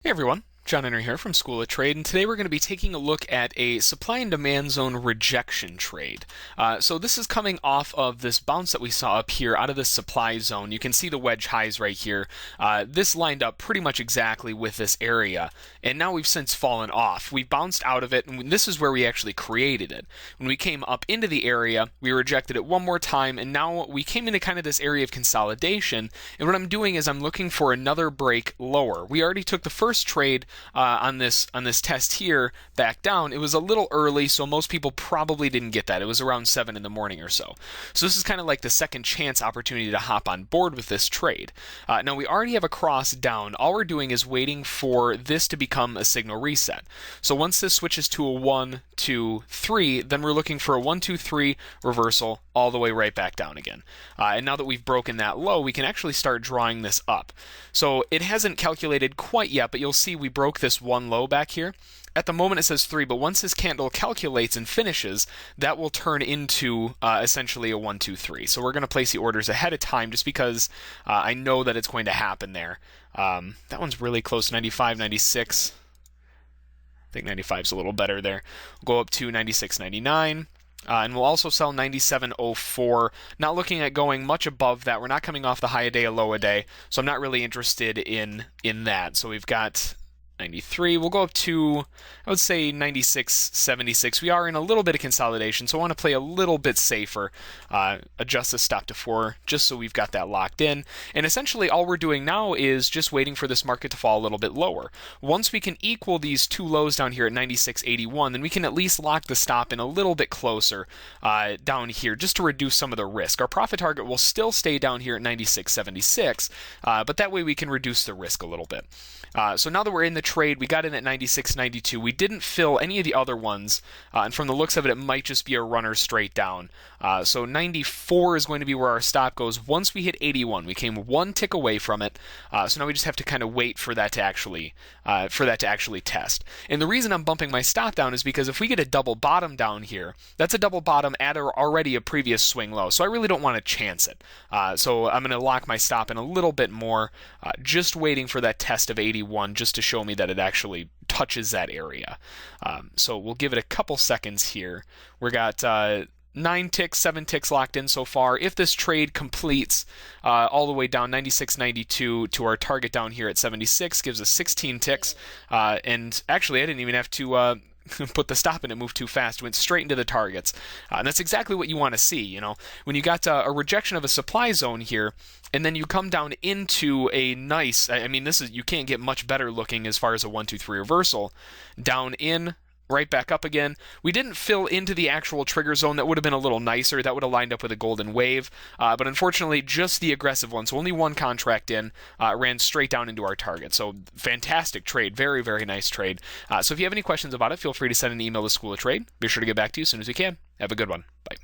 Hey everyone, John Henry here from School of Trade, and today we're going to be taking a look at a supply and demand zone rejection trade. So this is coming off of this bounce that we saw up here out of the supply zone. You can see the wedge highs right here. This lined up pretty much exactly with this area, and now we've since fallen off. We bounced out of it, and this is where we actually created it. When we came up into the area, we rejected it one more time, and now we came into kind of this area of consolidation, and what I'm doing is I'm looking for another break lower. We already took the first trade on this test here back down. It was a little early, so most people probably didn't get that. It was around 7 in the morning or so. So this is kind of like the second chance opportunity to hop on board with this trade. Now we already have a cross down. All we're doing is waiting for this to become a signal reset. So once this switches to a 1, 2, 3, then we're looking for a 1, 2, 3 reversal all the way right back down again. And now that we've broken that low, we can actually start drawing this up. So it hasn't calculated quite yet, but you'll see we broke this one low back here. At the moment it says 3, but once this candle calculates and finishes, that will turn into essentially a 1, 2, 3. So we're going to place the orders ahead of time just because I know that it's going to happen there. That one's really close, 95, 96. I think 95 is a little better there. We'll go up to 96.99. And we'll also sell 97.04. Not looking at going much above that. We're not coming off the high a day, a low a day, so I'm not really interested in that. So we've got 93. We'll go up to, I would say, 96.76. We are in a little bit of consolidation, so I want to play a little bit safer. Adjust the stop to 4 just so we've got that locked in. And essentially all we're doing now is just waiting for this market to fall a little bit lower. Once we can equal these two lows down here at 96.81, then we can at least lock the stop in a little bit closer down here just to reduce some of the risk. Our profit target will still stay down here at 96.76, but that way we can reduce the risk a little bit. So now that we're in the trade, we got in at 96.92. We didn't fill any of the other ones, and from the looks of it, it might just be a runner straight down. So 94 is going to be where our stop goes. Once we hit 81, we came one tick away from it. So now we just have to kind of wait for that to actually test. And the reason I'm bumping my stop down is because if we get a double bottom down here, that's a double bottom at already a previous swing low. So I really don't want to chance it. So I'm going to lock my stop in a little bit more, just waiting for that test of 81 just to show me that it actually touches that area. So we'll give it a couple seconds here. We got 9 ticks, 7 ticks locked in so far. If this trade completes all the way down 96.92 to our target down here at 76, gives us 16 ticks. And actually, I didn't even have to put the stop in, it moved too fast, went straight into the targets. And that's exactly what you want to see. You know, when you got a rejection of a supply zone here, and then you come down into a nice, I mean, this is, you can't get much better looking as far as a 1, 2, 3 reversal. Down in, right back up again. We didn't fill into the actual trigger zone. That would have been a little nicer. That would have lined up with a golden wave. But unfortunately, just the aggressive one. So only one contract in, ran straight down into our target. So fantastic trade. Very, very nice trade. So if you have any questions about it, feel free to send an email to School of Trade. Be sure to get back to you as soon as we can. Have a good one. Bye.